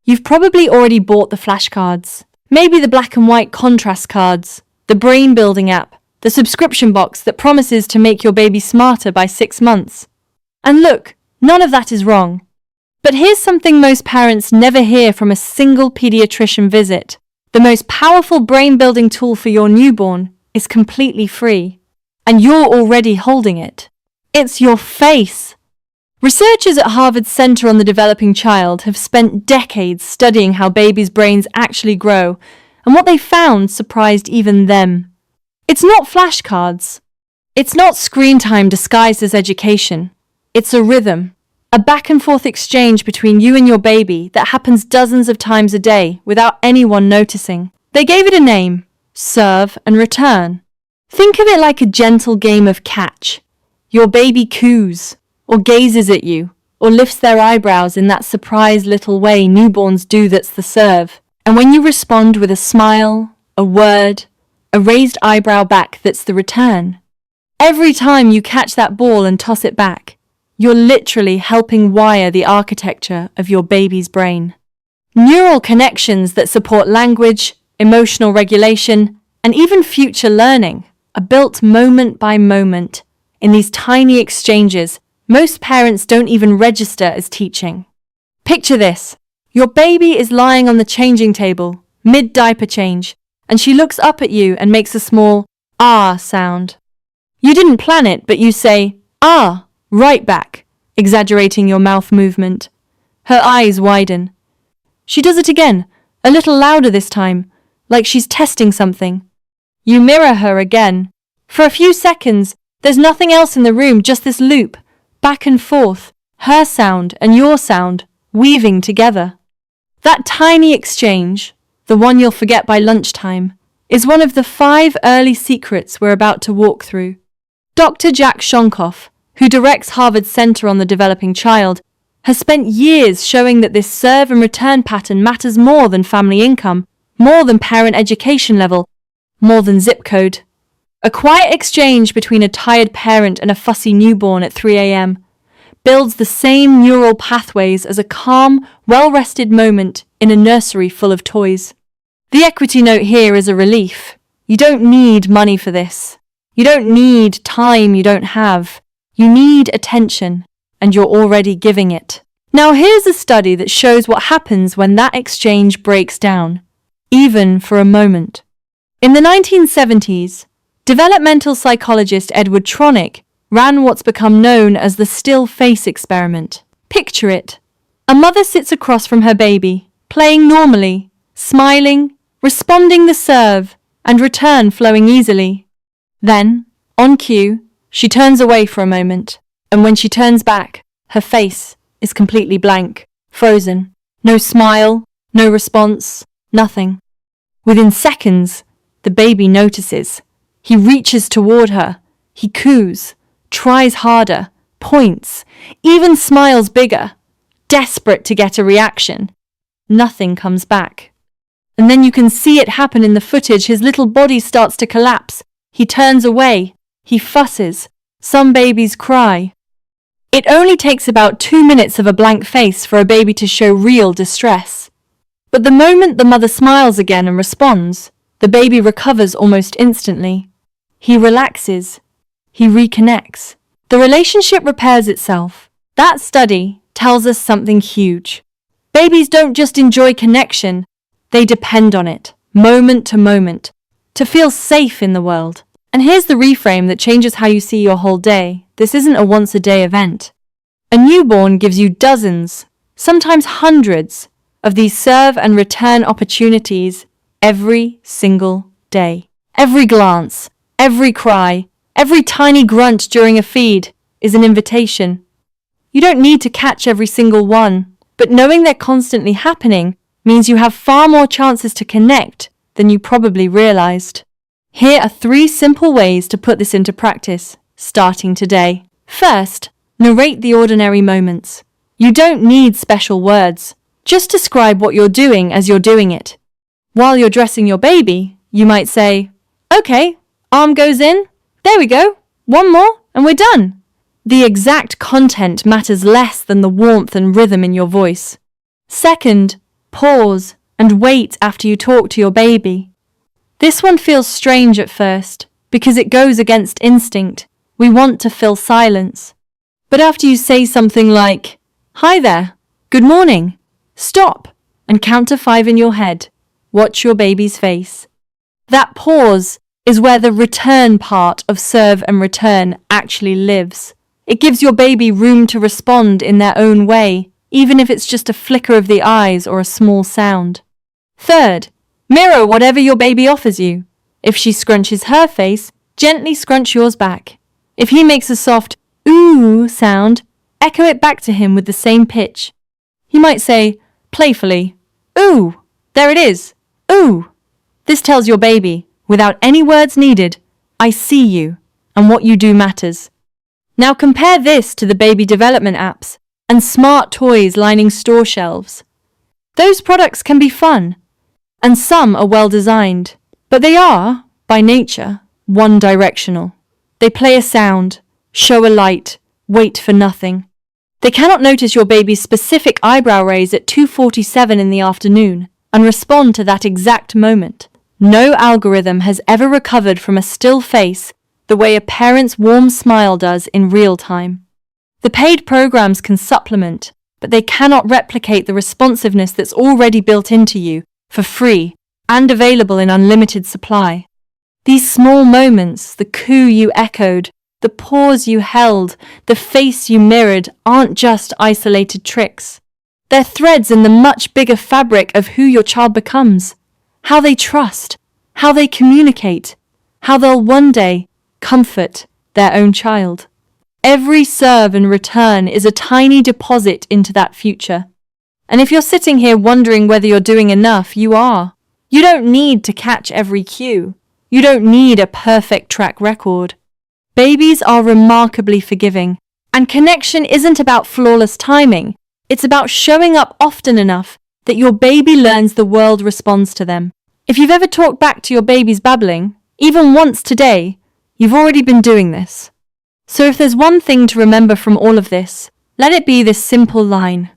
You've probably already bought the flashcards, maybe the black and white contrast cards, the brain-building app, the subscription box that promises to make your baby smarter by 6 months. And look, none of that is wrong. But here's something most parents never hear from a single pediatrician visit. The most powerful brain-building tool for your newborn is completely free, and you're already holding it. It's your face. Researchers at Harvard's Center on the Developing Child have spent decades studying how babies' brains actually grow, and what they found surprised even them. It's not flashcards. It's not screen time disguised as education. It's a rhythm, a back-and-forth exchange between you and your baby that happens dozens of times a day without anyone noticing. They gave it a name: serve and return. Think of it like a gentle game of catch. Your baby coos, or gazes at you, or lifts their eyebrows in that surprised little way newborns do. That's the serve. And when you respond with a smile, a word, a raised eyebrow back, that's the return. Every time you catch that ball and toss it back, you're literally helping wire the architecture of your baby's brain. Neural connections that support language, emotional regulation, and even future learning are built moment by moment in these tiny exchanges most parents don't even register as teaching. Picture this. Your baby is lying on the changing table, mid-diaper change, and she looks up at you and makes a small "ah" sound. You didn't plan it, but you say "ah" right back, exaggerating your mouth movement. Her eyes widen. She does it again, a little louder this time, like she's testing something. You mirror her again. For a few seconds, there's nothing else in the room, just this loop, back and forth, her sound and your sound, weaving together. That tiny exchange, the one you'll forget by lunchtime, is one of the 5 early secrets we're about to walk through. Dr. Jack Shonkoff, who directs Harvard's Center on the Developing Child, has spent years showing that this serve and return pattern matters more than family income, more than parent education level, more than zip code. A quiet exchange between a tired parent and a fussy newborn at 3 a.m. builds the same neural pathways as a calm, well-rested moment in a nursery full of toys. The equity note here is a relief. You don't need money for this. You don't need time you don't have. You need attention, and you're already giving it. Now here's a study that shows what happens when that exchange breaks down, even for a moment. In the 1970s, developmental psychologist Edward Tronick ran what's become known as the still face experiment. Picture it. A mother sits across from her baby, playing normally, smiling, responding the serve, and return flowing easily. Then, on cue, she turns away for a moment, and when she turns back, her face is completely blank, frozen. No smile, no response, nothing. Within seconds, the baby notices. He reaches toward her. He coos, tries harder, points, even smiles bigger, desperate to get a reaction. Nothing comes back. And then you can see it happen in the footage. His little body starts to collapse. He turns away. He fusses. Some babies cry. It only takes about 2 minutes of a blank face for a baby to show real distress. But the moment the mother smiles again and responds, the baby recovers almost instantly. He relaxes. He reconnects. The relationship repairs itself. That study tells us something huge. Babies don't just enjoy connection, they depend on it, moment to moment, to feel safe in the world. And here's the reframe that changes how you see your whole day. This isn't a once-a-day event. A newborn gives you dozens, sometimes hundreds, of these serve and return opportunities every single day. Every glance, every cry, every tiny grunt during a feed is an invitation. You don't need to catch every single one, but knowing they're constantly happening means you have far more chances to connect than you probably realized. Here are 3 simple ways to put this into practice, starting today. First, narrate the ordinary moments. You don't need special words. Just describe what you're doing as you're doing it. While you're dressing your baby, you might say, "Okay, arm goes in. There we go. One more, and we're done." The exact content matters less than the warmth and rhythm in your voice. Second, pause, and wait after you talk to your baby. This one feels strange at first because it goes against instinct. We want to fill silence. But after you say something like, "Hi there, good morning," stop and count to 5 in your head. Watch your baby's face. That pause is where the return part of serve and return actually lives. It gives your baby room to respond in their own way, even if it's just a flicker of the eyes or a small sound. Third, mirror whatever your baby offers you. If she scrunches her face, gently scrunch yours back. If he makes a soft ooh sound, echo it back to him with the same pitch. He might say, playfully, "Ooh, there it is, ooh." This tells your baby, without any words needed, "I see you, and what you do matters." Now compare this to the baby development apps and smart toys lining store shelves. Those products can be fun, and some are well designed, but they are, by nature, one-directional. They play a sound, show a light, wait for nothing. They cannot notice your baby's specific eyebrow raise at 2:47 in the afternoon and respond to that exact moment. No algorithm has ever recovered from a still face the way a parent's warm smile does in real time. The paid programs can supplement, but they cannot replicate the responsiveness that's already built into you for free and available in unlimited supply. These small moments, the coo you echoed, the pause you held, the face you mirrored, aren't just isolated tricks. They're threads in the much bigger fabric of who your child becomes, how they trust, how they communicate, how they'll one day comfort their own child. Every serve and return is a tiny deposit into that future. And if you're sitting here wondering whether you're doing enough, you are. You don't need to catch every cue. You don't need a perfect track record. Babies are remarkably forgiving, and connection isn't about flawless timing. It's about showing up often enough that your baby learns the world responds to them. If you've ever talked back to your baby's babbling, even once today, you've already been doing this. So if there's one thing to remember from all of this, let it be this simple line.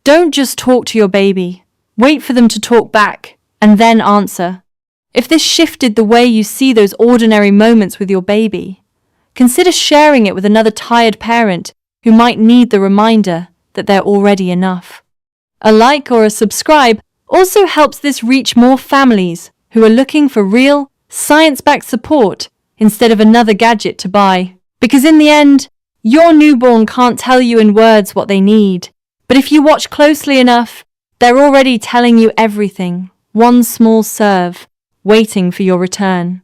Don't just talk to your baby. Wait for them to talk back, and then answer. If this shifted the way you see those ordinary moments with your baby, consider sharing it with another tired parent who might need the reminder that they're already enough. A like or a subscribe also helps this reach more families who are looking for real, science-backed support instead of another gadget to buy. Because in the end, your newborn can't tell you in words what they need. But if you watch closely enough, they're already telling you everything. One small serve, waiting for your return.